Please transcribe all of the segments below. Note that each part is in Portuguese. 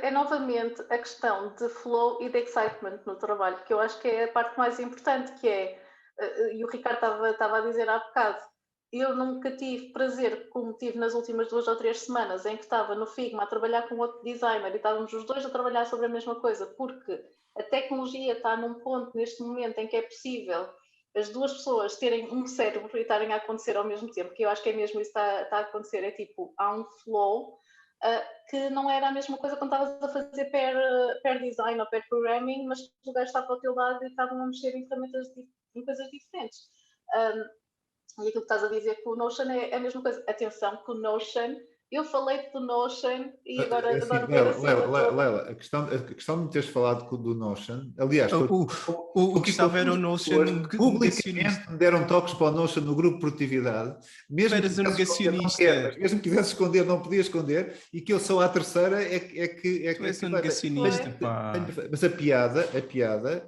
é novamente a questão de flow e de excitement no trabalho, que eu acho que é a parte mais importante, que é, e o Ricardo estava a dizer há bocado, eu nunca tive prazer, como tive nas últimas 2 ou 3 semanas, em que estava no Figma a trabalhar com outro designer e estávamos os dois a trabalhar sobre a mesma coisa, porque a tecnologia está num ponto neste momento em que é possível as duas pessoas terem um cérebro e estarem a acontecer ao mesmo tempo, que eu acho que é mesmo isso que está a acontecer, é tipo, há um flow que não era a mesma coisa quando estavas a fazer pair design ou pair programming, mas o gajo estava ao teu lado e estavam a mexer em ferramentas em coisas diferentes. E aquilo que estás a dizer com o Notion é a mesma coisa. Atenção, que o Notion, eu falei do Notion e agora Assim, adoro ver a cena toda. Leila, a questão de me teres falado do Notion, aliás, O que estava era o Notion publicamente me deram toques para o Notion no grupo de produtividade, mesmo que um negacionista. mesmo que quisesse esconder, não podia esconder, e que eu sou a terceira Tu és um negacionista, pá. Mas a piada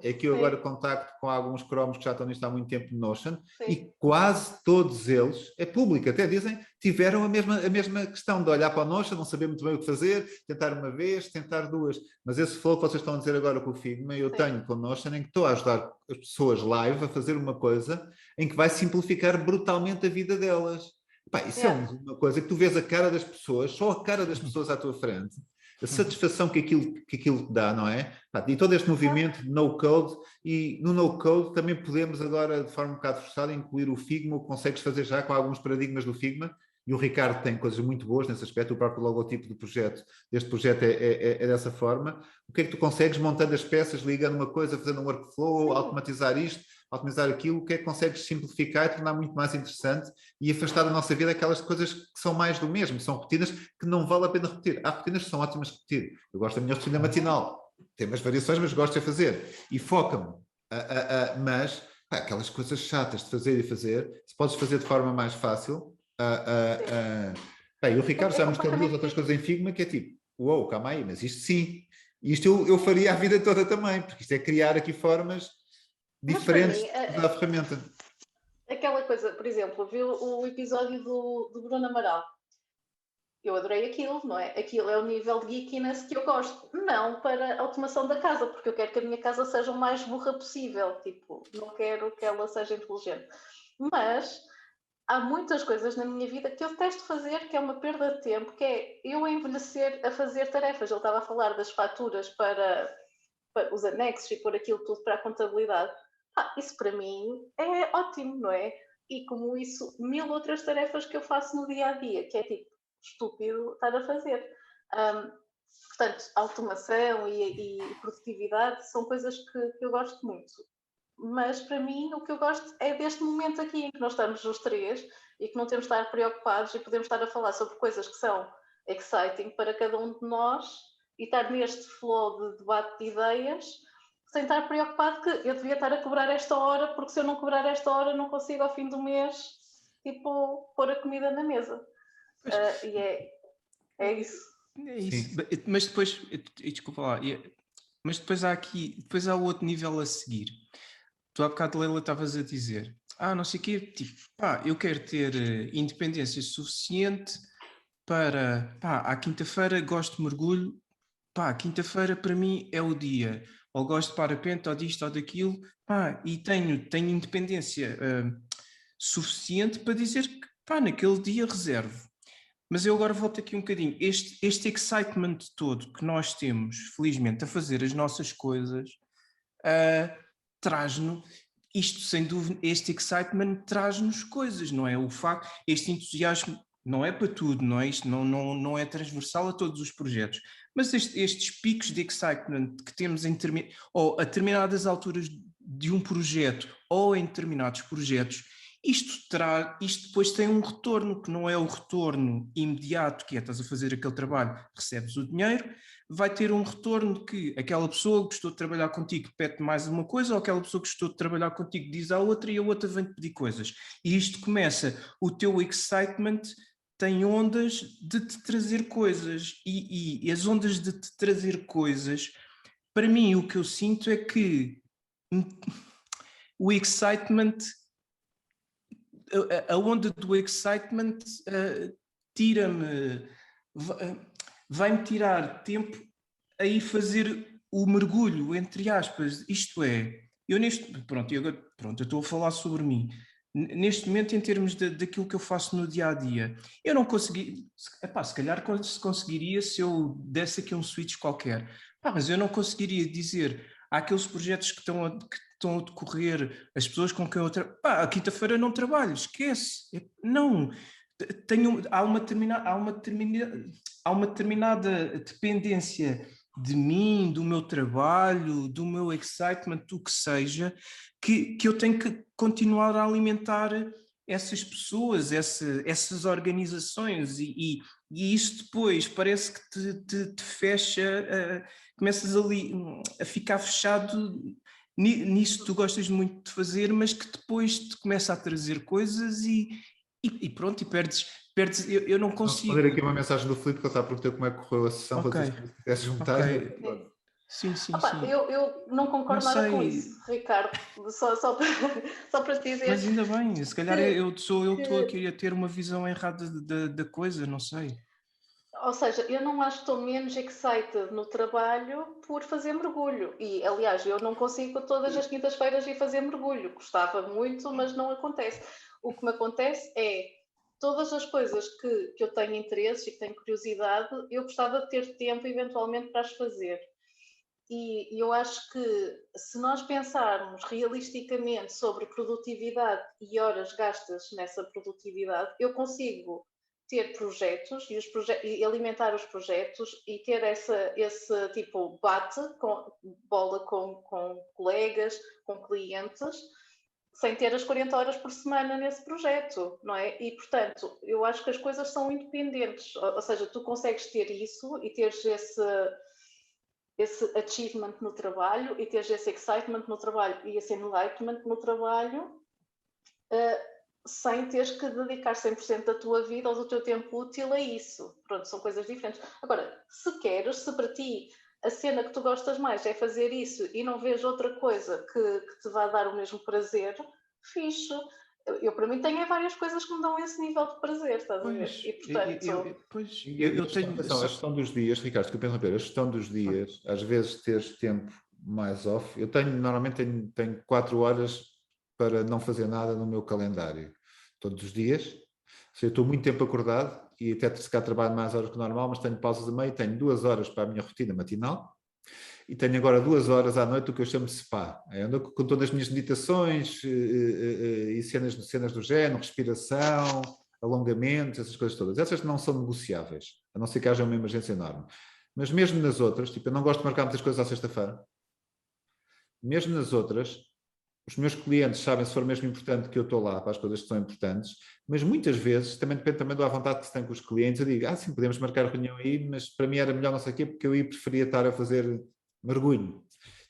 é que eu agora contacto com alguns cromos que já estão nisto há muito tempo no Notion. Sim. E quase todos eles, é público, até dizem, tiveram a mesma questão de olhar para o Notion, não saber muito bem o que fazer, tentar uma vez, tentar duas. Mas esse flow que vocês estão a dizer agora com o Figma, eu tenho com o Notion, em que estou a ajudar as pessoas live a fazer uma coisa em que vai simplificar brutalmente a vida delas. Pá, isso é uma coisa que tu vês a cara das pessoas, só a cara das pessoas à tua frente, a satisfação que aquilo te dá, não é? E todo este movimento de no-code, e no no-code também podemos agora, de forma um bocado forçada, incluir o Figma, o que consegues fazer já com alguns paradigmas do Figma, e o Ricardo tem coisas muito boas nesse aspecto, o próprio logotipo do projeto, deste projeto é dessa forma. O que é que tu consegues montando as peças, ligando uma coisa, fazendo um workflow, automatizar isto, automatizar aquilo, o que é que consegues simplificar e tornar muito mais interessante e afastar da nossa vida aquelas coisas que são mais do mesmo, são rotinas que não vale a pena repetir. Há rotinas que são ótimas de repetir. Eu gosto da minha rotina matinal, tem umas variações, mas gosto de fazer. E foca-me. Mas aquelas coisas chatas de fazer e fazer, se podes fazer de forma mais fácil. O Ricardo já mostrou duas outras coisas em Figma que é tipo, uou, calma aí, mas isto sim. Isto eu faria a vida toda também, porque isto é criar aqui formas diferentes da ferramenta. Aquela coisa, por exemplo, viu o episódio do Bruno Amaral? Eu adorei aquilo, não é? Aquilo é o nível de geekiness que eu gosto. Não para a automação da casa, porque eu quero que a minha casa seja o mais burra possível. Tipo, não quero que ela seja inteligente. Mas há muitas coisas na minha vida que eu detesto fazer, que é uma perda de tempo, que é eu envelhecer a fazer tarefas. Ele estava a falar das faturas para os anexos e pôr aquilo tudo para a contabilidade. Isso para mim é ótimo, não é? E como isso, 1000 outras tarefas que eu faço no dia a dia, que é tipo estúpido estar a fazer. Portanto, automação e produtividade são coisas que eu gosto muito. Mas para mim o que eu gosto é deste momento aqui em que nós estamos os três e que não temos de estar preocupados e podemos estar a falar sobre coisas que são exciting para cada um de nós e estar neste flow de debate de ideias sem estar preocupado que eu devia estar a cobrar esta hora, porque se eu não cobrar esta hora não consigo ao fim do mês tipo pôr a comida na mesa. E é isso. É isso. Mas depois, desculpa lá, mas depois há outro nível a seguir. Tu há bocado, Leila, estavas a dizer, não sei o quê, tipo, eu quero ter independência suficiente para, à quinta-feira gosto de mergulho, quinta-feira para mim é o dia, ou gosto de parapente, ou disto, ou daquilo, e tenho independência suficiente para dizer que, naquele dia reservo. Mas eu agora volto aqui um bocadinho. Este excitement todo que nós temos, felizmente, a fazer as nossas coisas, traz-nos, isto sem dúvida, este excitement traz-nos coisas, não é? O facto, este entusiasmo não é para tudo, não é? Isto não é transversal a todos os projetos, mas estes picos de excitement que temos ou a determinadas alturas de um projeto ou em determinados projetos, isto depois tem um retorno, que não é o retorno imediato, que é estás a fazer aquele trabalho, recebes o dinheiro, vai ter um retorno que aquela pessoa que gostou de trabalhar contigo pede mais uma coisa, ou aquela pessoa que gostou de trabalhar contigo diz à outra e a outra vem-te pedir coisas. E isto começa, o teu excitement tem ondas de te trazer coisas, e as ondas de te trazer coisas, para mim o que eu sinto é que o excitement, a onda do excitement tira-me, vai-me tirar tempo aí fazer o mergulho, entre aspas, isto é, eu estou a falar sobre mim. Neste momento, em termos daquilo que eu faço no dia-a-dia, eu não consegui, se calhar conseguiria se eu desse aqui um switch qualquer, mas eu não conseguiria dizer àqueles projetos que estão a decorrer, as pessoas com quem eu trabalho, à quinta-feira não trabalho, esquece, não, há uma determinada dependência de mim, do meu trabalho, do meu excitement, do que seja, que eu tenho que continuar a alimentar essas pessoas, essas organizações, e isso depois parece que te fecha, começas ali a ficar fechado nisso que tu gostas muito de fazer, mas que depois te começa a trazer coisas e pronto, e perdes, eu não consigo. Vou responder aqui uma mensagem do Filipe que ele está a perguntar como é que correu a sessão, para se quisesse juntar. Okay. Sim. Eu não concordo nada com isso, Ricardo, só para te dizer. Mas ainda bem, se calhar eu estou aqui a ter uma visão errada da coisa, não sei. Ou seja, eu não acho que estou menos excited no trabalho por fazer mergulho. E, aliás, eu não consigo todas as quintas-feiras ir fazer mergulho. Gostava muito, mas não acontece. O que me acontece é todas as coisas que eu tenho interesse e que tenho curiosidade, eu gostava de ter tempo, eventualmente, para as fazer. E eu acho que se nós pensarmos realisticamente sobre produtividade e horas gastas nessa produtividade, eu consigo ter projetos e alimentar os projetos e ter esse tipo bola com colegas, com clientes, sem ter as 40 horas por semana nesse projeto, não é? E, portanto, eu acho que as coisas são independentes, ou seja, tu consegues ter isso e teres esse achievement no trabalho e teres esse excitement no trabalho e esse enlightenment no trabalho, sem teres que dedicar 100% da tua vida ou do teu tempo útil a isso. Pronto, são coisas diferentes. Agora, se para ti a cena que tu gostas mais é fazer isso e não vês outra coisa que te vá dar o mesmo prazer, fixe. Eu, para mim, tenho várias coisas que me dão esse nível de prazer, estás a ver? E, portanto... Eu tenho... A gestão dos dias, Ricardo, que eu penso, a gestão dos dias, às vezes teres tempo mais off. Eu normalmente tenho 4 horas para não fazer nada no meu calendário, todos os dias. Eu estou muito tempo acordado e até se cá trabalho mais horas que normal, mas tenho pausas a meio, tenho 2 horas para a minha rotina matinal e tenho agora 2 horas à noite o que eu chamo de spa. Eu ando com todas as minhas meditações e cenas do género, respiração, alongamentos, essas coisas todas. Essas não são negociáveis, a não ser que haja uma emergência enorme. Mas mesmo nas outras, eu não gosto de marcar muitas coisas à sexta-feira, mesmo nas outras, os meus clientes sabem se for mesmo importante que eu estou lá para as coisas que são importantes, mas muitas vezes, também depende também da vontade que se tem com os clientes, eu digo, sim, podemos marcar a reunião aí, mas para mim era melhor não sei o quê, porque eu aí preferia estar a fazer mergulho.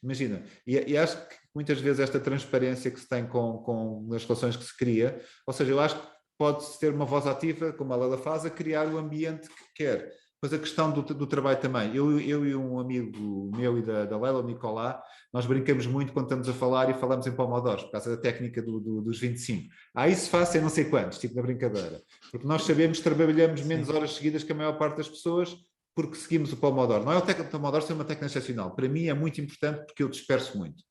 Imagina, e acho que muitas vezes esta transparência que se tem com as relações que se cria, ou seja, eu acho que pode-se ter uma voz ativa, como a Leila faz, a criar o ambiente que quer. Depois a questão do trabalho também. Eu e um amigo meu e da Leila, o Nicolá, nós brincamos muito quando estamos a falar e falamos em Pomodoro, por causa da técnica dos 25. Isso faço em não sei quantos, tipo na brincadeira. Porque nós sabemos que trabalhamos menos horas seguidas que a maior parte das pessoas porque seguimos o Pomodoro. Não é o Pomodoro ser uma técnica excepcional. Para mim é muito importante porque eu disperso muito.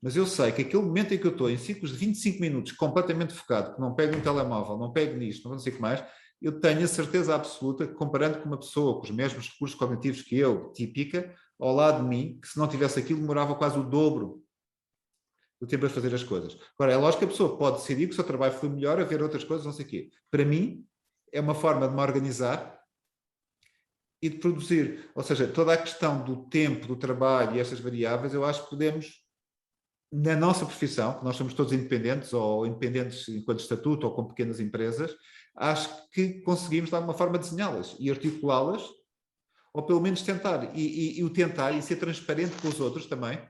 Mas eu sei que aquele momento em que eu estou em ciclos de 25 minutos completamente focado, que não pego um telemóvel, não pego nisto, não sei o que mais, eu tenho a certeza absoluta que, comparando com uma pessoa com os mesmos recursos cognitivos que eu, típica, ao lado de mim, que se não tivesse aquilo, demorava quase o dobro do tempo a fazer as coisas. Agora, é lógico que a pessoa pode decidir que o seu trabalho foi melhor a ver outras coisas, não sei o quê. Para mim, é uma forma de me organizar e de produzir. Ou seja, toda a questão do tempo, do trabalho e estas variáveis, eu acho que podemos, na nossa profissão, que nós somos todos independentes, ou independentes enquanto estatuto, ou com pequenas empresas, acho que conseguimos de alguma forma desenhá-las e articulá-las, ou pelo menos tentar, e o tentar e ser transparente com os outros também,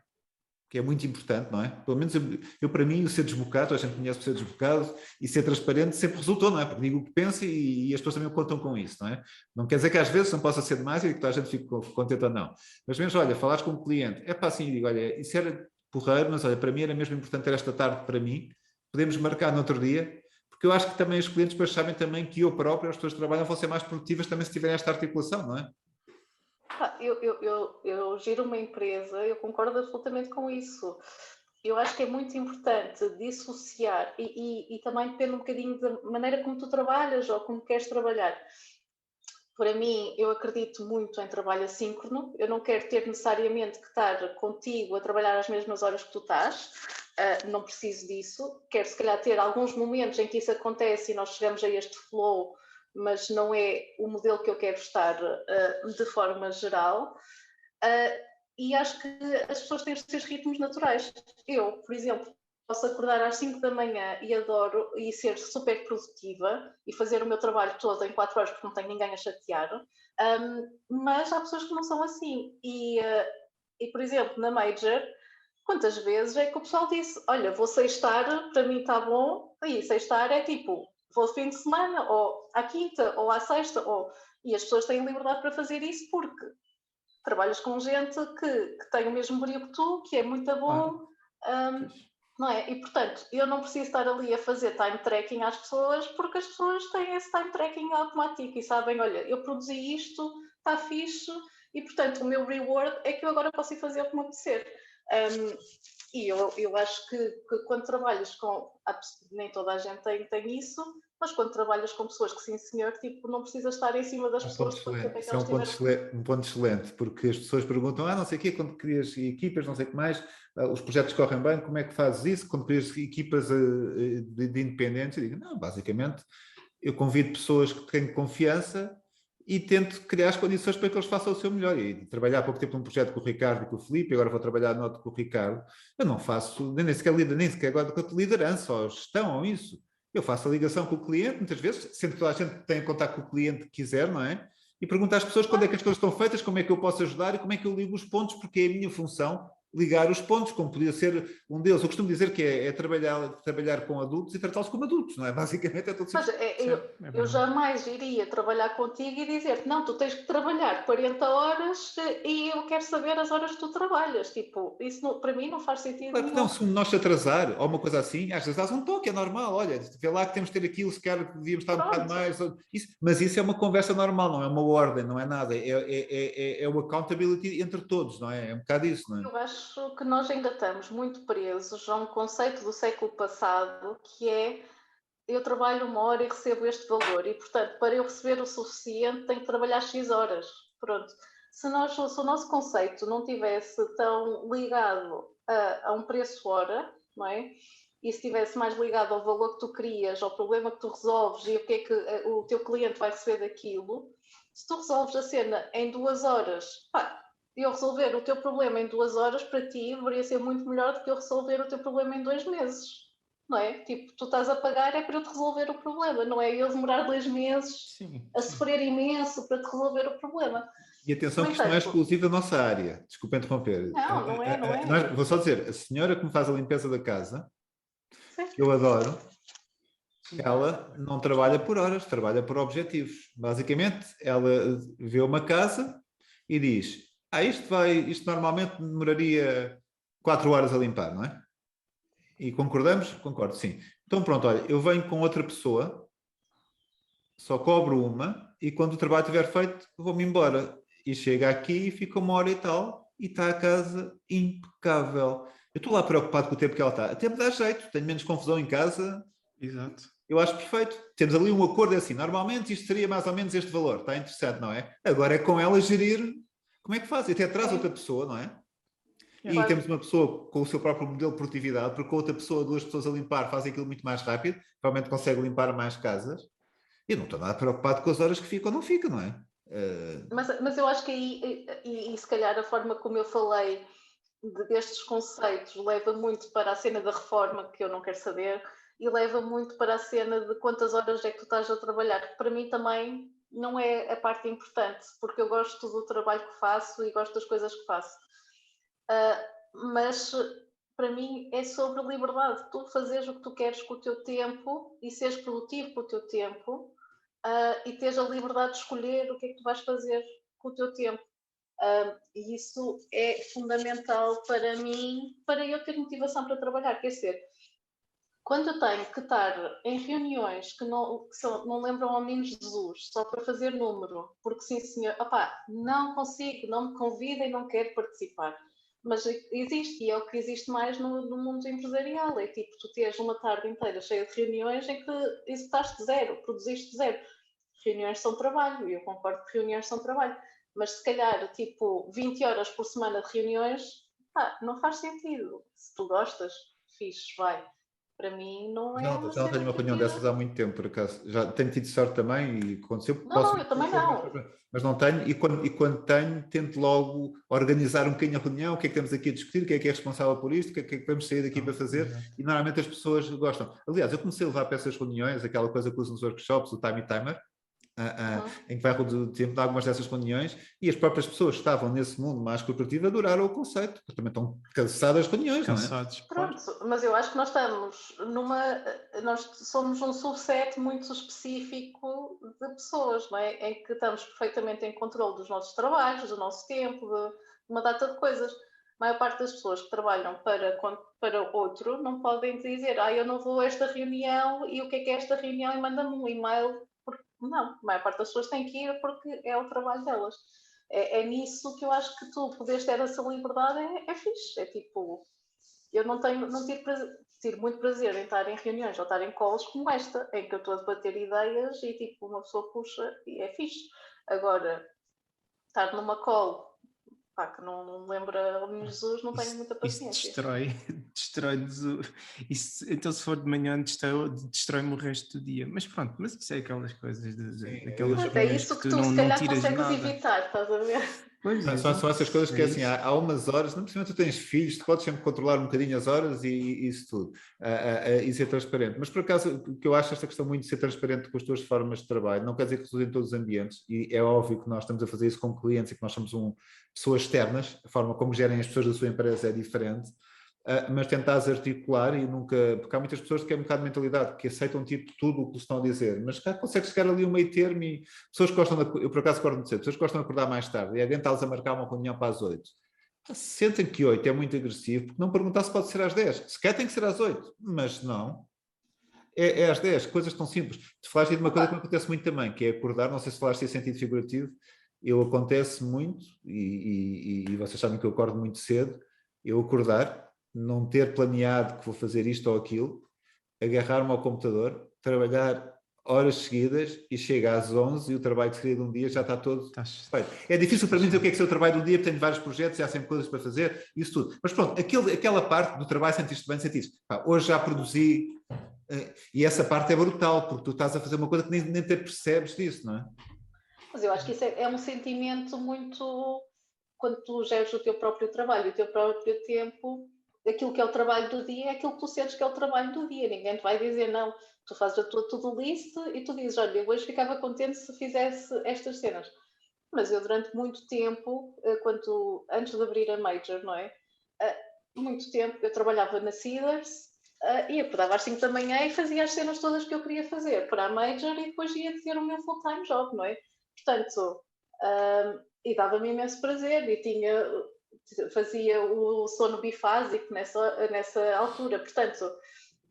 que é muito importante, não é? Pelo menos eu para mim, o ser desbocado, a gente conhece o ser desbocado, e ser transparente sempre resultou, não é? Porque digo o que penso e as pessoas também contam com isso, não é? Não quer dizer que às vezes não possa ser demais e que toda a gente fique contente ou não. Mas mesmo, olha, falares com um cliente, assim, digo, olha, isso era porreiro, mas olha, para mim era mesmo importante ter esta tarde para mim, podemos marcar no outro dia, porque eu acho que também os clientes depois sabem também que eu próprio, as pessoas que trabalham, vão ser mais produtivas também se tiverem esta articulação, não é? Eu giro uma empresa, eu concordo absolutamente com isso. Eu acho que é muito importante dissociar e também depende um bocadinho da maneira como tu trabalhas ou como queres trabalhar. Para mim, eu acredito muito em trabalho assíncrono. Eu não quero ter necessariamente que estar contigo a trabalhar às mesmas horas que tu estás. Não preciso disso. Quero, se calhar, ter alguns momentos em que isso acontece e nós chegamos a este flow, mas não é o modelo que eu quero estar de forma geral. E acho que as pessoas têm os seus ritmos naturais. Eu, por exemplo, posso acordar às 5 da manhã e adoro e ser super produtiva e fazer o meu trabalho todo em 4 horas porque não tenho ninguém a chatear, mas há pessoas que não são assim. E, por exemplo, na Major, quantas vezes é que o pessoal disse: olha, vou sextar, para mim está bom, e sextar é tipo, vou fim de semana, ou à quinta, ou à sexta, e as pessoas têm liberdade para fazer isso porque trabalhas com gente que tem o mesmo brilho que tu, que é muito bom, não é? E, portanto, eu não preciso estar ali a fazer time tracking às pessoas, porque as pessoas têm esse time tracking automático e sabem, olha, eu produzi isto, está fixe, e, portanto, o meu reward é que eu agora posso ir fazer o que me apetecer. E eu acho que quando trabalhas com... Nem toda a gente tem isso, mas quando trabalhas com pessoas que sim senhor, tipo, não precisas estar em cima das pessoas para saber que elas tiveram... Um ponto excelente, porque as pessoas perguntam, não sei o quê, quando crias equipas, não sei o que mais, os projetos correm bem, como é que fazes isso? Quando crias equipas de independentes, eu digo, não, basicamente, eu convido pessoas que têm confiança e tento criar as condições para que eles façam o seu melhor. E trabalhar há pouco tempo num projeto com o Ricardo e com o Filipe, agora vou trabalhar no outro com o Ricardo, eu não faço nem sequer agora com liderança ou gestão ou isso. Eu faço a ligação com o cliente, muitas vezes, sempre que toda a gente tem contato com o cliente que quiser, não é? E pergunto às pessoas quando é que as coisas estão feitas, como é que eu posso ajudar e como é que eu ligo os pontos, porque é a minha função ligar os pontos, como podia ser um deles. Eu costumo dizer que é trabalhar com adultos e tratá-los como adultos, não é? Basicamente é tudo simples. Mas eu jamais iria trabalhar contigo e dizer, não, tu tens que trabalhar 40 horas e eu quero saber as horas que tu trabalhas. Tipo, isso não, para mim não faz sentido nenhum. Não, se nós te atrasar ou uma coisa assim, às vezes dás um toque, é normal, olha, vê lá que temos de ter aquilo, se calhar devíamos estar um bocado mais. Mas isso é uma conversa normal, não é uma ordem, não é nada, é o accountability entre todos, não é? É um bocado isso, não é? Eu acho que nós ainda estamos muito presos a um conceito do século passado que é eu trabalho 1 hora e recebo este valor e, portanto, para eu receber o suficiente tenho que trabalhar X horas. Pronto. Se o nosso conceito não tivesse tão ligado a um preço hora, não é? E se estivesse mais ligado ao valor que tu crias, ao problema que tu resolves e o que é que o teu cliente vai receber daquilo, se tu resolves a cena em 2 horas, eu resolver o teu problema em 2 horas, para ti, deveria ser muito melhor do que eu resolver o teu problema em 2 meses. Não é? Tipo, tu estás a pagar é para eu te resolver o problema, não é eu demorar 2 meses a sofrer imenso para te resolver o problema. E atenção que isto não é exclusivo da nossa área. Desculpa interromper. Não é. Vou só dizer, a senhora que me faz a limpeza da casa, que eu adoro, ela não trabalha por horas, trabalha por objetivos. Basicamente, ela vê uma casa e diz, isto normalmente demoraria 4 horas a limpar, não é? E concordamos? Concordo, sim. Então pronto, olha, eu venho com outra pessoa, só cobro uma, e quando o trabalho estiver feito, vou-me embora. E chega aqui e fica 1 hora e tal, e está a casa impecável. Eu estou lá preocupado com o tempo que ela está. Até me dá jeito, tenho menos confusão em casa. Exato. Eu acho perfeito. Temos ali um acordo assim, normalmente isto seria mais ou menos este valor. Está interessante, não é? Agora é com ela gerir como é que faz. E até traz outra pessoa, não é? E temos uma pessoa com o seu próprio modelo de produtividade, porque outra pessoa, 2 pessoas a limpar, fazem aquilo muito mais rápido, provavelmente consegue limpar mais casas. E não estou nada preocupado com as horas que ficam ou não ficam, não é? Mas eu acho que aí, e se calhar a forma como eu falei destes conceitos leva muito para a cena da reforma, que eu não quero saber, e leva muito para a cena de quantas horas é que tu estás a trabalhar, que para mim também não é a parte importante, porque eu gosto do trabalho que faço e gosto das coisas que faço. Mas para mim é sobre liberdade, tu fazeres o que tu queres com o teu tempo e seres produtivo com o teu tempo e teres a liberdade de escolher o que é que tu vais fazer com o teu tempo. E isso é fundamental para mim, para eu ter motivação para trabalhar. Quer dizer, quando eu tenho que estar em reuniões que não lembram ao menino Jesus, só para fazer número, porque sim senhor, não consigo, não me convidem, não quero participar. Mas existe, e é o que existe mais no mundo empresarial, é tipo, tu tens uma tarde inteira cheia de reuniões em que executaste zero, produziste zero. Reuniões são trabalho, e eu concordo que reuniões são trabalho, mas se calhar, tipo, 20 horas por semana de reuniões, não faz sentido. Se tu gostas, fixe, vai. Para mim não é uma Já não tenho uma opinião dessas há muito tempo, por acaso. Já tenho tido sorte também e aconteceu. Não, eu também não. Mas não tenho, e quando tenho, tento logo organizar um bocadinho a reunião, o que é que temos aqui a discutir, quem é responsável por isto, o que é que vamos sair daqui para fazer, e normalmente as pessoas gostam. Aliás, eu comecei a levar para essas reuniões, aquela coisa que uso nos workshops, o time timer, em que vai reduzir o tempo de algumas dessas reuniões, e as próprias pessoas que estavam nesse mundo mais corporativo adoraram o conceito, porque também estão cansadas das reuniões, cansados, não é? Pronto, mas eu acho que nós somos um subset muito específico de pessoas, não é? Em que estamos perfeitamente em controle dos nossos trabalhos, do nosso tempo, de uma data de coisas. A maior parte das pessoas que trabalham para outro não podem dizer, eu não vou a esta reunião, e o que é esta reunião, e manda-me um e-mail. Não, a maior parte das pessoas tem que ir porque é o trabalho delas. É nisso que eu acho que tu poderes ter essa liberdade é fixe. É tipo, eu não tiro muito prazer em estar em reuniões ou estar em calls como esta, em que eu estou a debater ideias e tipo, uma pessoa puxa e é fixe. Agora, estar numa call que não lembra ao menino Jesus, não tenho muita paciência. Isso destrói-nos então se for de manhã destrói-me o resto do dia, mas pronto, mas isso é aquelas coisas daquelas reuniões isso que tu se calhar tiras consegues nada. evitar, estás a ver? São essas coisas que assim, há umas horas, não precisamente tu tens filhos, tu podes sempre controlar um bocadinho as horas e isso tudo, e ser transparente. Mas por acaso, o que eu acho esta questão muito de ser transparente com as tuas formas de trabalho, não quer dizer que resulte em todos os ambientes, e é óbvio que nós estamos a fazer isso com clientes e que nós somos pessoas externas, a forma como gerem as pessoas da sua empresa é diferente. Mas tentares articular e nunca, porque há muitas pessoas que têm um bocado de mentalidade, que aceitam tipo tudo o que lhes estão a dizer, mas cá consegue chegar ali um meio termo e pessoas que gostam, eu por acaso acordo muito cedo, pessoas que gostam de acordar mais tarde e alguém está-lhes a marcar uma reunião para as 8. Sentem que 8 é muito agressivo, porque não perguntar se pode ser às 10, se quer tem que ser às 8, mas não. É às 10, coisas tão simples. Tu falaste de uma coisa que acontece muito também, que é acordar, não sei se falaste em sentido figurativo, acontece muito, e vocês sabem que eu acordo muito cedo, eu acordar, não ter planeado que vou fazer isto ou aquilo, agarrar-me ao computador, trabalhar horas seguidas e chega às 11 e o trabalho que seria de um dia já está todo feito. É difícil para mim dizer o que é que é o trabalho de um dia, porque tenho vários projetos e há sempre coisas para fazer, isso tudo. Mas pronto, aquela parte do trabalho sentiste bem, hoje já produzi, e essa parte é brutal, porque tu estás a fazer uma coisa que nem te percebes disso, não é? Mas eu acho que isso é um sentimento muito... Quando tu geres o teu próprio trabalho, o teu próprio tempo, aquilo que é o trabalho do dia é aquilo que tu sentes que é o trabalho do dia. Ninguém te vai dizer não. Tu fazes a tua to-do list e tu dizes, olha, eu hoje ficava contente se fizesse estas cenas. Mas eu durante muito tempo, antes de abrir a Major, não é? Muito tempo eu trabalhava na Seeders e acordava às 5 da manhã e fazia as cenas todas que eu queria fazer para a Major e depois ia ter o meu full-time job, não é? Portanto, e dava-me imenso prazer e fazia o sono bifásico nessa altura. Portanto,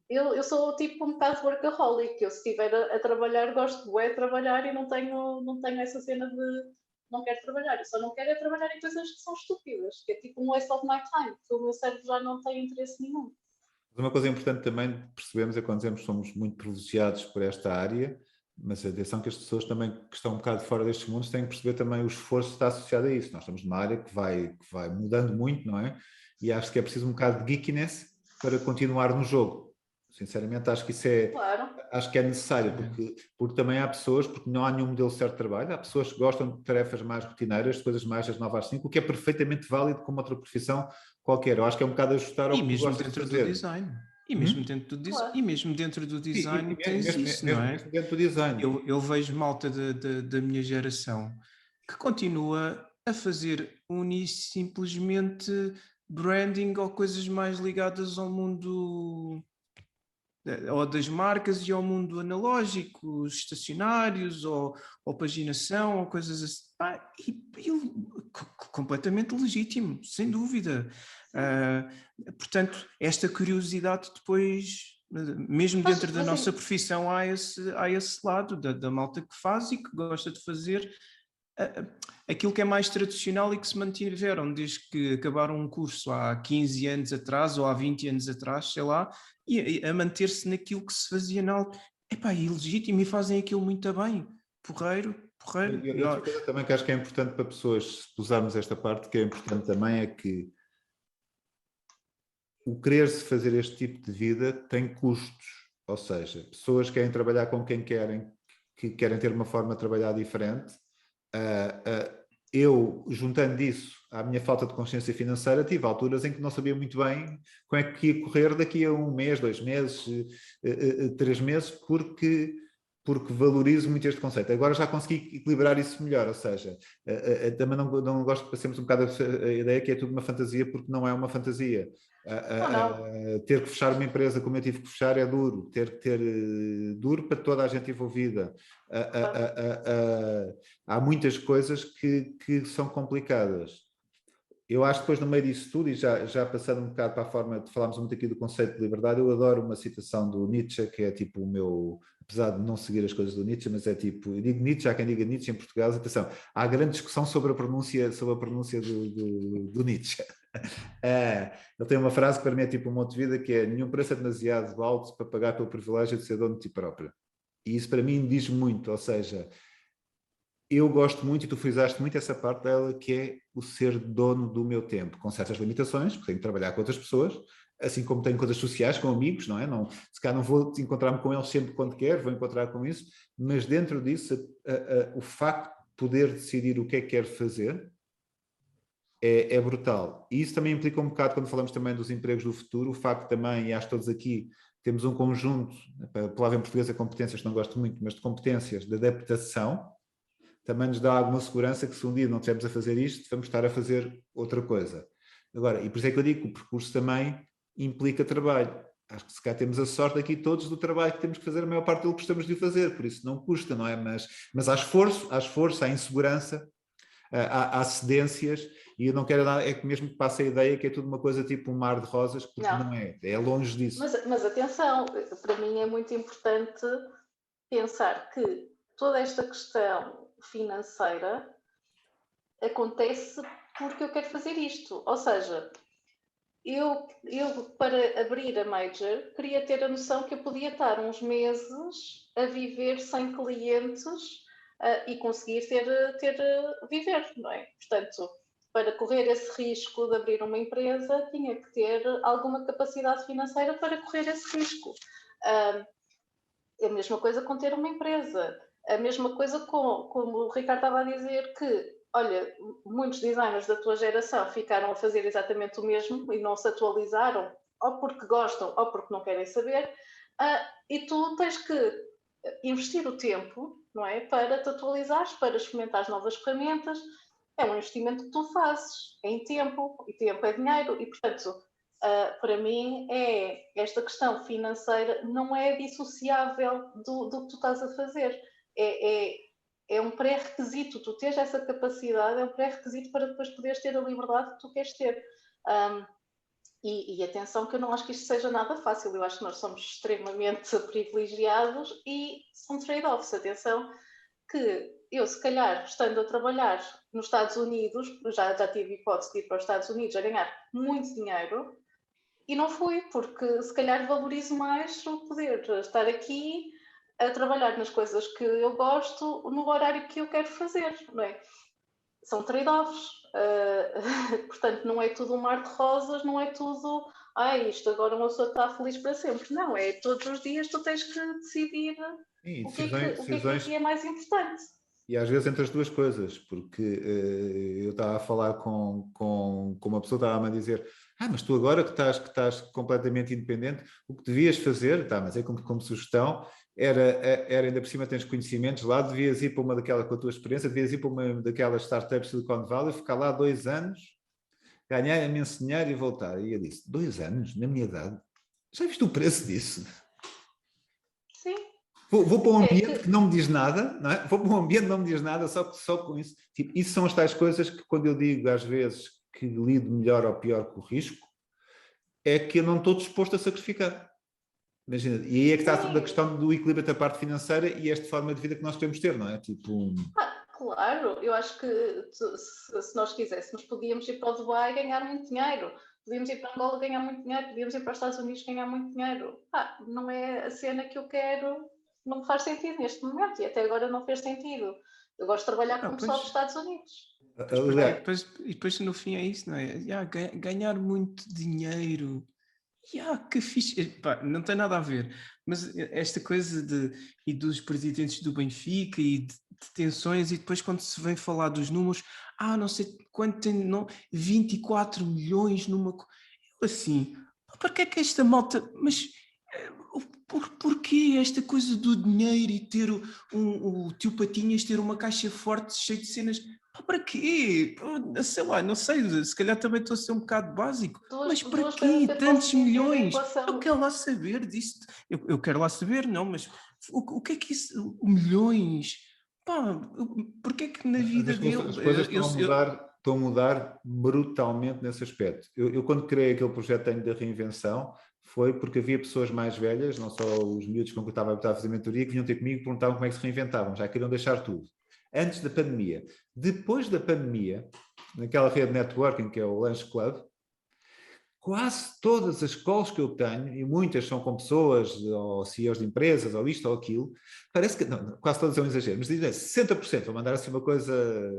eu sou tipo um bocado workaholic. Eu, se estiver a trabalhar, gosto de trabalhar e não tenho essa cena de não quero trabalhar. Eu só não quero trabalhar em coisas que são estúpidas, que é tipo um waste of my time, porque o meu cérebro já não tem interesse nenhum. Uma coisa importante também percebemos é quando dizemos que somos muito privilegiados por esta área, mas atenção que as pessoas também que estão um bocado fora destes mundos têm que perceber também o esforço que está associado a isso. Nós estamos numa área que vai mudando muito, não é? E acho que é preciso um bocado de geekiness para continuar no jogo. Sinceramente, acho que isso acho que é necessário, porque também há pessoas, porque não há nenhum modelo certo de trabalho, há pessoas que gostam de tarefas mais rotineiras, de coisas mais das 9 às 5, o que é perfeitamente válido como outra profissão qualquer. Eu acho que é um bocado ajustar ao que tu gostas de fazer. Do design. E mesmo dentro do design, e mesmo dentro do design tens isso, não é? Mesmo dentro do design. Eu vejo malta da minha geração que continua a fazer simplesmente branding ou coisas mais ligadas ao mundo ou das marcas e ao mundo analógico, estacionários ou paginação ou coisas assim. Completamente legítimo, sem dúvida. Portanto, esta curiosidade depois Mesmo dentro da nossa profissão há esse lado da malta que faz e que gosta de fazer aquilo que é mais tradicional e que se mantiveram desde que acabaram um curso há 15 anos atrás ou há 20 anos atrás, sei lá, e a manter-se naquilo que se fazia na altura. Epá, é ilegítimo e fazem aquilo muito bem. Porreiro. E outra coisa também que acho que é importante para pessoas, se usarmos esta parte, que é importante também é que o querer-se fazer este tipo de vida tem custos, ou seja, pessoas que querem trabalhar com quem querem, que querem ter uma forma de trabalhar diferente. Eu, juntando isso à minha falta de consciência financeira, tive alturas em que não sabia muito bem como é que ia correr daqui a 1 mês, 2 meses, 3 meses, porque valorizo muito este conceito. Agora já consegui equilibrar isso melhor, ou seja, também não gosto de passarmos um bocado a ideia que é tudo uma fantasia, porque não é uma fantasia. Ter que fechar uma empresa como eu tive que fechar é duro, duro para toda a gente envolvida. Há muitas coisas que são complicadas. Eu acho que depois no meio disso tudo, e já passando um bocado para a forma de falarmos muito aqui do conceito de liberdade, eu adoro uma citação do Nietzsche, que é tipo o meu, apesar de não seguir as coisas do Nietzsche, mas é tipo, eu digo Nietzsche, há quem diga Nietzsche em Portugal, atenção, há grande discussão sobre a pronúncia do Nietzsche. Ele tem uma frase que para mim é tipo um monte de vida, que é: nenhum preço é demasiado alto para pagar pelo privilégio de ser dono de ti próprio. E isso para mim diz muito, ou seja, eu gosto muito, e tu frisaste muito essa parte dela, que é o ser dono do meu tempo, com certas limitações, porque tenho que trabalhar com outras pessoas, assim como tenho coisas sociais com amigos, não é? Se calhar não vou encontrar-me com eles sempre quando quero, vou encontrar com isso, mas dentro disso, o facto de poder decidir o que é que quero fazer é brutal. E isso também implica um bocado, quando falamos também dos empregos do futuro, o facto também, e acho que todos aqui temos um conjunto, a palavra em português é competências, que não gosto muito, mas de competências de adaptação, também nos dá alguma segurança que se um dia não estivermos a fazer isto, vamos estar a fazer outra coisa. Agora, e por isso é que eu digo que o percurso também implica trabalho. Acho que se cá temos a sorte aqui todos do trabalho que temos que fazer, a maior parte dele gostamos de fazer, por isso não custa, não é? Mas há esforço, há insegurança, há cedências, e eu não quero dar, é que mesmo que passe a ideia que é tudo uma coisa tipo um mar de rosas, porque não é longe disso. Mas atenção, para mim é muito importante pensar que toda esta questão financeira acontece porque eu quero fazer isto. Ou seja, eu para abrir a Major queria ter a noção que eu podia estar uns meses a viver sem clientes e conseguir viver, não é? Portanto, para correr esse risco de abrir uma empresa, tinha que ter alguma capacidade financeira para correr esse risco. É a mesma coisa com ter uma empresa. A mesma coisa como o Ricardo estava a dizer que, olha, muitos designers da tua geração ficaram a fazer exatamente o mesmo e não se atualizaram, ou porque gostam ou porque não querem saber, e tu tens que investir o tempo, não é? Para te atualizares, para experimentares novas ferramentas. É um investimento que tu fazes em tempo, e tempo é dinheiro, e portanto, para mim, esta questão financeira não é dissociável do que tu estás a fazer. É um pré-requisito, tu teres essa capacidade, é um pré-requisito para depois poderes ter a liberdade que tu queres ter. E atenção que eu não acho que isto seja nada fácil, eu acho que nós somos extremamente privilegiados e são trade-offs. Atenção que eu, se calhar, estando a trabalhar nos Estados Unidos, já tive hipótese de ir para os Estados Unidos a ganhar muito dinheiro e não fui, porque se calhar valorizo mais o poder estar aqui a trabalhar nas coisas que eu gosto no horário que eu quero fazer, não é? São trade-offs, portanto não é tudo um mar de rosas, não é tudo, isto agora uma pessoa está feliz para sempre. Não, é todos os dias tu tens que decidir o que é mais importante. E às vezes entre as duas coisas, porque eu estava a falar com uma pessoa, estava-me a dizer: mas tu agora que estás completamente independente, o que devias fazer, mas é como sugestão, era ainda por cima tens conhecimentos lá, devias ir para uma daquela, com a tua experiência, devias ir para uma daquelas startups Silicon Valley, ficar lá 2 anos, ganhar imenso dinheiro e voltar. E eu disse: 2 anos, na minha idade? Já viste o preço disso? Sim. Vou para um ambiente que não me diz nada, não é? Vou para um ambiente que não me diz nada, só com isso. Tipo, isso são as tais coisas que, quando eu digo às vezes que lido melhor ou pior com o risco, é que eu não estou disposto a sacrificar. Imagina, e aí é que está a questão do equilíbrio entre a parte financeira e esta forma de vida que nós queremos ter, não é? Tipo... Claro, eu acho que se nós quiséssemos, podíamos ir para o Dubai e ganhar muito dinheiro, podíamos ir para Angola ganhar muito dinheiro, podíamos ir para os Estados Unidos ganhar muito dinheiro. Não é a cena que eu quero, não me faz sentido neste momento e até agora não fez sentido. Eu gosto de trabalhar com o pessoal dos Estados Unidos. E depois no fim é isso, não é? Ganhar muito dinheiro. Que fixe. Pá, não tem nada a ver, mas esta coisa e dos presidentes do Benfica e de tensões, e depois quando se vem falar dos números, não sei quanto tem, não, 24 milhões numa... Eu assim, para que é que esta malta... Mas porquê esta coisa do dinheiro e ter o tio Patinhas ter uma caixa forte cheia de cenas... Para quê? Sei lá, não sei, se calhar também estou a ser um bocado básico, mas para quê tantos milhões? Eu quero lá saber disso. Eu quero lá saber, não, mas o que é que isso? Milhões? Porquê é que na vida dele... As coisas estão a mudar brutalmente nesse aspecto. Eu quando criei aquele projeto da reinvenção, foi porque havia pessoas mais velhas, não só os miúdos com que eu estava a fazer mentoria, que vinham ter comigo e perguntavam como é que se reinventavam, já queriam deixar tudo. Antes da pandemia. Depois da pandemia, naquela rede de networking que é o Lunch Club, quase todas as calls que eu tenho, e muitas são com pessoas, ou CEOs de empresas, ou isto ou aquilo, parece que, não, quase todas é um exagero, mas dizem 60%, vou mandar assim uma coisa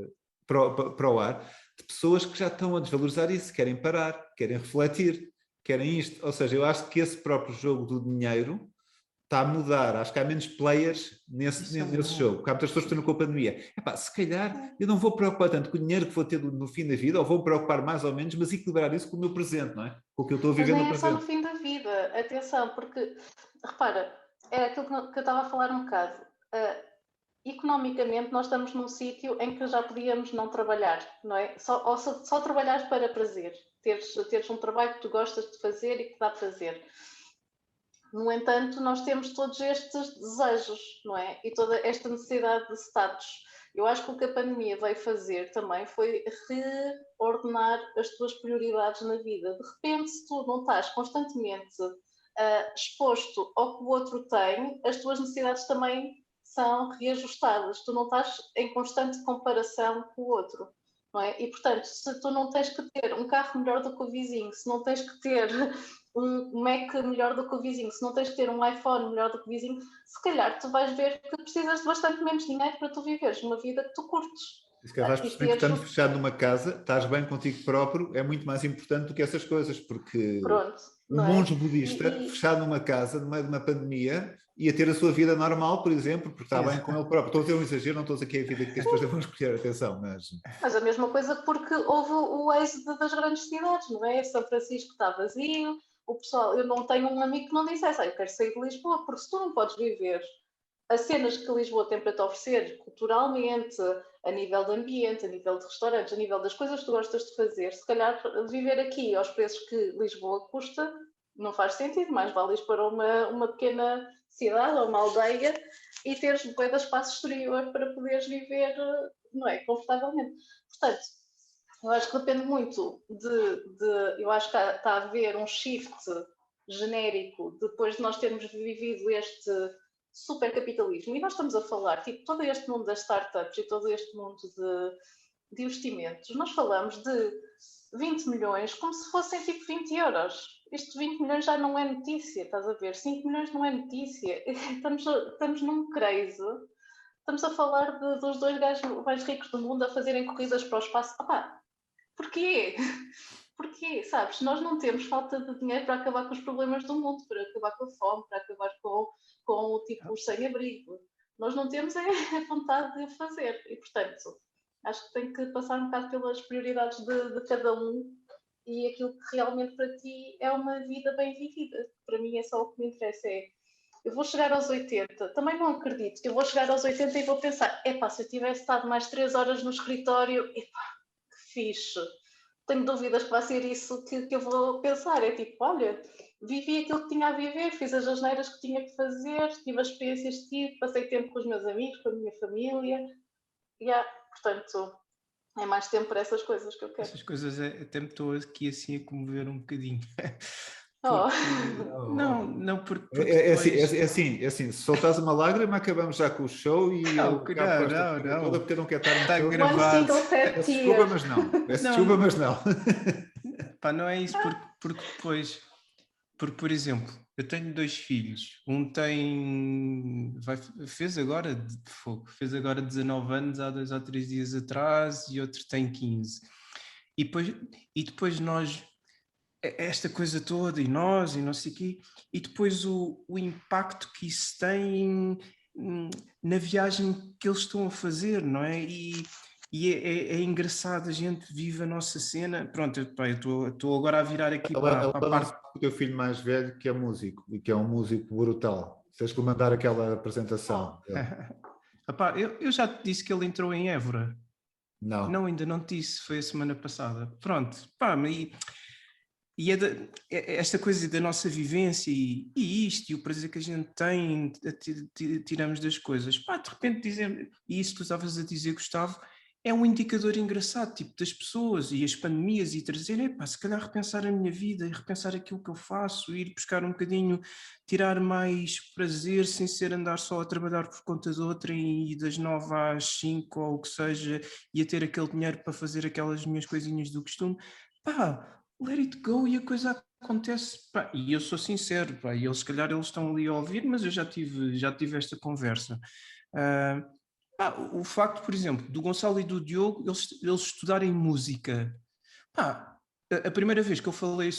para o ar, de pessoas que já estão a desvalorizar isso, querem parar, querem refletir, querem isto. Ou seja, eu acho que esse próprio jogo do dinheiro está a mudar, acho que há menos players nesse jogo, porque há muitas pessoas que estão com a pandemia. Se calhar eu não vou preocupar tanto com o dinheiro que vou ter no fim da vida, ou vou preocupar mais ou menos, mas equilibrar isso com o meu presente, não é? Com o que eu estou a viver no presente. Mas nem é só no fim da vida, atenção, porque, repara, é aquilo que eu estava a falar um bocado. Economicamente, nós estamos num sítio em que já podíamos não trabalhar, não é? Só trabalhar para prazer, teres um trabalho que tu gostas de fazer e que dá prazer. No entanto, nós temos todos estes desejos, não é? E toda esta necessidade de status. Eu acho que o que a pandemia veio fazer também foi reordenar as tuas prioridades na vida. De repente, se tu não estás constantemente exposto ao que o outro tem, as tuas necessidades também são reajustadas. Tu não estás em constante comparação com o outro. Não é? E, portanto, se tu não tens que ter um carro melhor do que o vizinho, se não tens que ter um Mac melhor do que o vizinho, se não tens que ter um iPhone melhor do que o vizinho, se calhar tu vais ver que precisas de bastante menos dinheiro para tu viveres uma vida que tu curtes. Se calhar vais perceber que estando fechado numa casa, estás bem contigo próprio, é muito mais importante do que essas coisas, porque um monge budista fechado numa casa, no meio de uma pandemia, ia ter a sua vida normal, por exemplo, porque está bem com ele próprio. Estou a ter um exagero, não estou a dizer que é a vida que as pessoas vão escolher, atenção, mas... Mas a mesma coisa porque houve o êxodo das grandes cidades, não é? São Francisco está vazio, o pessoal... Eu não tenho um amigo que não dissesse, eu quero sair de Lisboa, porque se tu não podes viver as cenas que Lisboa tem para te oferecer, culturalmente, a nível de ambiente, a nível de restaurantes, a nível das coisas que tu gostas de fazer, se calhar viver aqui aos preços que Lisboa custa não faz sentido, mais vale ir para uma pequena cidade ou uma aldeia e teres bué de espaço exterior para poderes viver, não é, confortavelmente. Portanto, eu acho que depende muito eu acho que está a haver um shift genérico depois de nós termos vivido este supercapitalismo, e nós estamos a falar, tipo, todo este mundo das startups e todo este mundo de investimentos, nós falamos de 20 milhões como se fossem tipo 20 euros. Isto 20 milhões já não é notícia, estás a ver? 5 milhões não é notícia. Estamos num crazy. Estamos a falar dos dois gajos mais ricos do mundo a fazerem corridas para o espaço. Porquê? Porquê? Sabes? Nós não temos falta de dinheiro para acabar com os problemas do mundo, para acabar com a fome, para acabar com tipo, os sem-abrigo. Nós não temos a vontade de o fazer. E, portanto, acho que tem que passar um bocado pelas prioridades de cada um e aquilo que realmente para ti é uma vida bem vivida. Para mim é só o que me interessa. Eu vou chegar aos 80, também não acredito que eu vou chegar aos 80 e vou pensar, se eu tivesse estado mais 3 horas no escritório, que fixe. Tenho dúvidas que vai ser isso que eu vou pensar. É tipo, olha, vivi aquilo que tinha a viver, fiz as asneiras que tinha que fazer, tive as experiências que tive, passei tempo com os meus amigos, com a minha família. Portanto, é mais tempo para essas coisas que eu quero. Essas coisas até me estou aqui assim a comover um bocadinho. Porque é assim, se soltares uma lágrima, acabamos já com o show e eu acabo com esta história toda porque eu não quero estar no Está show. gravado. Peço desculpa, mas não. Desculpa, mas não. Pá, não é isso, porque depois... Porque, por exemplo, eu tenho 2 filhos. Um fez agora 19 anos há 2 ou 3 dias atrás e outro tem 15. E depois nós, esta coisa toda, e não sei o quê, e depois o impacto que isso tem na viagem que eles estão a fazer, não é? E é engraçado, a gente vive a nossa cena. Pronto, eu estou agora a virar aqui para a parte... O teu filho mais velho que é músico, e que é um músico brutal. Tens que mandar aquela apresentação. Epá, eu já te disse que ele entrou em Évora. Não, ainda não te disse, foi a semana passada. Pronto, pá, e esta coisa da nossa vivência e isto, e o prazer que a gente tem, tiramos das coisas. Pá, de repente dizer, e isso que tu estavas a dizer, Gustavo, é um indicador engraçado, tipo, das pessoas e as pandemias, e trazer, se calhar repensar a minha vida e repensar aquilo que eu faço, ir buscar um bocadinho, tirar mais prazer sem ser andar só a trabalhar por conta de outra e das 9 às 5 ou o que seja, e a ter aquele dinheiro para fazer aquelas minhas coisinhas do costume. Pá, let it go e a coisa acontece. Pá, e eu sou sincero, pá, e eles, se calhar eles estão ali a ouvir, mas eu já tive esta conversa. O facto, por exemplo, do Gonçalo e do Diogo, eles estudarem música. A primeira vez que eu falei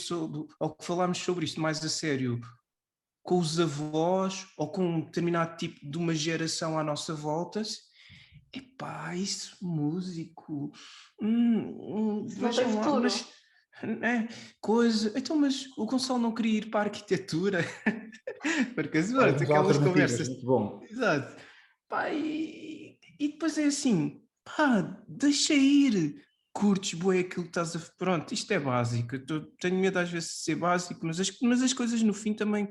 ou que falámos sobre isto mais a sério com os avós ou com um determinado tipo de uma geração à nossa volta, isso, músico, vejam lá, mas coisa. Então, mas o Gonçalo não queria ir para a arquitetura? Porque aquelas conversas. Muito bom. Exato. E depois é assim, deixa ir, curtes, bué, aquilo que estás a... Pronto, isto é básico, tenho medo às vezes de ser básico, mas as coisas no fim também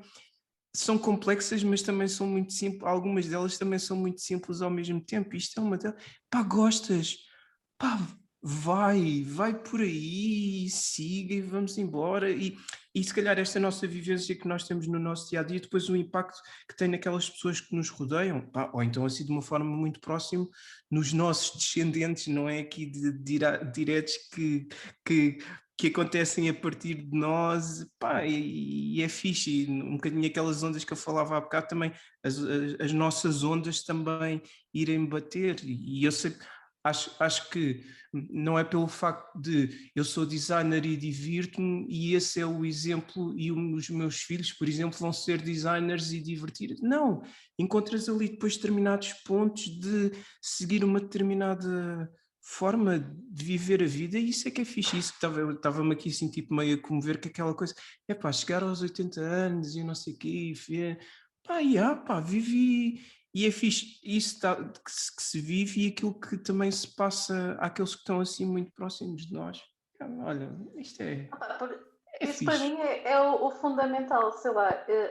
são complexas, mas também são muito simples, algumas delas também são muito simples ao mesmo tempo, isto é uma delas, gostas, vai por aí, siga e vamos embora, e se calhar esta nossa vivência que nós temos no nosso dia-a-dia, depois o impacto que tem naquelas pessoas que nos rodeiam, ou então assim de uma forma muito próxima nos nossos descendentes, não é aqui diretos que acontecem a partir de nós, e é fixe, um bocadinho aquelas ondas que eu falava há bocado também, as nossas ondas também irem bater, e eu sei que acho que não é pelo facto de eu sou designer e divirto-me e esse é o exemplo e os meus filhos, por exemplo, vão ser designers e divertir. Não, encontras ali depois determinados pontos de seguir uma determinada forma de viver a vida e isso é que é fixe. Isso que estava-me aqui assim tipo meio a comover que aquela coisa, chegar aos 80 anos e não sei o quê, vivi... E é fixe isso que se vive e aquilo que também se passa àqueles que estão assim muito próximos de nós. Olha, isto é isso fixe. Para mim é o fundamental, sei lá,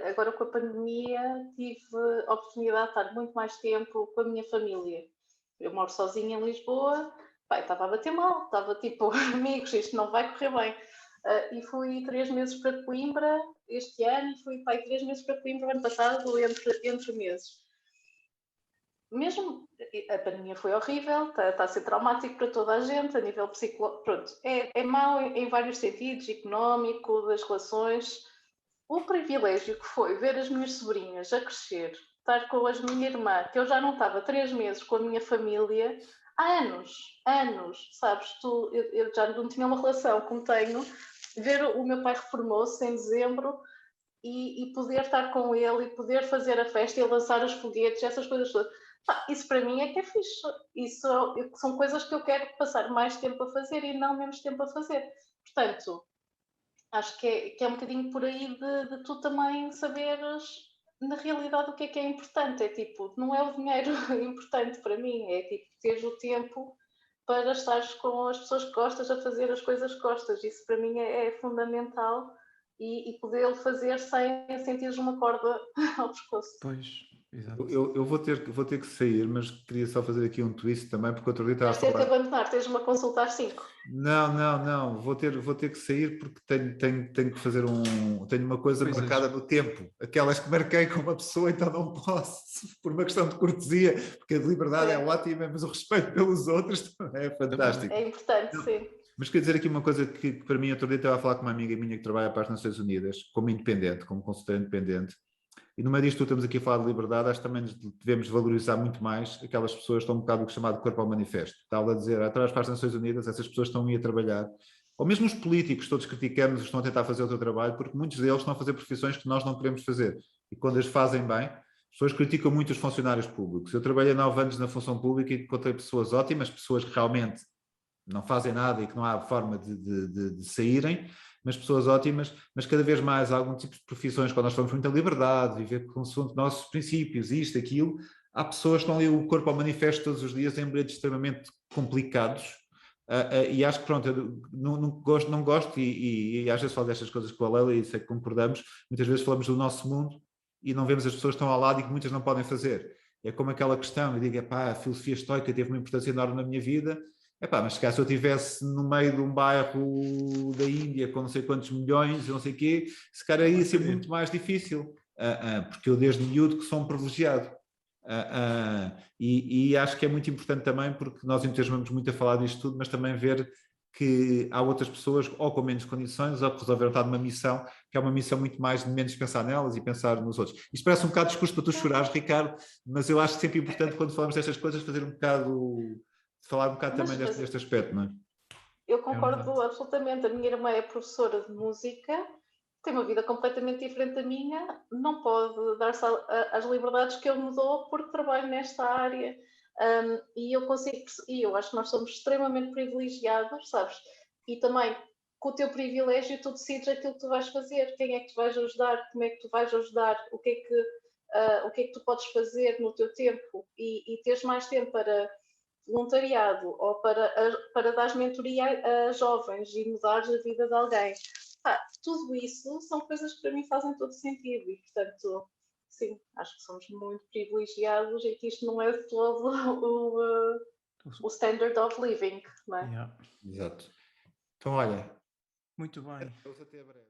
agora com a pandemia tive a oportunidade de estar muito mais tempo com a minha família. Eu moro sozinha em Lisboa, estava a bater mal, estava tipo, amigos, isto não vai correr bem. E fui 3 meses para Coimbra este ano e fui 3 meses para Coimbra o ano passado, entre meses. Mesmo a pandemia foi horrível, está a ser traumático para toda a gente, a nível psicológico, pronto, é mau em vários sentidos, económico, das relações. O privilégio que foi ver as minhas sobrinhas a crescer, estar com a minha irmã, que eu já não estava 3 meses com a minha família, há anos, sabes, eu já não tinha uma relação como tenho, ver o meu pai reformou-se em dezembro, e poder estar com ele, e poder fazer a festa e lançar os foguetes, essas coisas todas. Isso para mim é que é fixe. Isso são coisas que eu quero passar mais tempo a fazer e não menos tempo a fazer. Portanto, acho que é um bocadinho por aí de tu também saberes na realidade o que é importante. É tipo, não é o dinheiro importante para mim, é tipo teres o tempo para estares com as pessoas que gostas a fazer as coisas que gostas. Isso para mim é fundamental e poder fazer sem sentir uma corda ao pescoço. Pois, Eu vou ter que sair, mas queria só fazer aqui um twist também, porque outro dia estava a Vais ter que falar... abandonar, tens uma consulta às 5. Não. Vou ter que sair porque tenho que fazer tenho uma coisa marcada no tempo. Aquelas que marquei com uma pessoa, então não posso, por uma questão de cortesia, porque a liberdade é ótima, mas o respeito pelos outros é fantástico. É importante, sim. Mas queria dizer aqui uma coisa que para mim, outro dia estava a falar com uma amiga minha que trabalha para as Nações Unidas, como independente, como consultora independente, e no meio disto estamos aqui a falar de liberdade, acho que também devemos valorizar muito mais aquelas pessoas que estão um bocado o chamado corpo ao manifesto. Estava a dizer, atrás para as Nações Unidas, essas pessoas estão a ir a trabalhar, ou mesmo os políticos, todos criticamos, estão a tentar fazer o seu trabalho, porque muitos deles estão a fazer profissões que nós não queremos fazer. E quando as fazem bem, as pessoas criticam muito os funcionários públicos. Eu trabalhei 9 anos na função pública e encontrei pessoas ótimas, pessoas que realmente não fazem nada e que não há forma de saírem, mas pessoas ótimas, mas cada vez mais há algum tipo de profissões, quando nós falamos muita liberdade, viver consoante nossos princípios, isto, aquilo, há pessoas que estão ali o corpo ao manifesto todos os dias em ambientes extremamente complicados, e acho que pronto, eu não gosto e às vezes falo destas coisas com a Leila e sei que concordamos, muitas vezes falamos do nosso mundo e não vemos as pessoas que estão ao lado e que muitas não podem fazer. É como aquela questão, eu digo, a filosofia estoica teve uma importância enorme na minha vida. Mas se calhar se eu estivesse no meio de um bairro da Índia com não sei quantos milhões, não sei o quê, se calhar ia ser muito mais difícil, porque eu desde miúdo que sou um privilegiado. E acho que é muito importante também, porque nós entusiasmamos muito a falar disto tudo, mas também ver que há outras pessoas ou com menos condições ou que resolveram estar numa missão, que é uma missão muito mais de menos pensar nelas e pensar nos outros. Isto parece um bocado discurso para tu chorares, Ricardo, mas eu acho sempre importante quando falamos destas coisas fazer um bocado... falar um bocado também deste aspecto, não é? Eu concordo absolutamente. A minha irmã é professora de música, tem uma vida completamente diferente da minha, não pode dar-se as liberdades que eu me dou porque trabalho nesta área. E eu acho que nós somos extremamente privilegiados, sabes? E também com o teu privilégio tu decides aquilo que tu vais fazer, quem é que tu vais ajudar, como é que tu vais ajudar, o que é que tu podes fazer no teu tempo e teres mais tempo para voluntariado ou para dar mentoria a jovens e mudar a vida de alguém. Tudo isso são coisas que para mim fazem todo sentido e, portanto, sim, acho que somos muito privilegiados e que isto não é de todo o standard of living, não é? Exato. Então, olha. Muito bem. Até breve.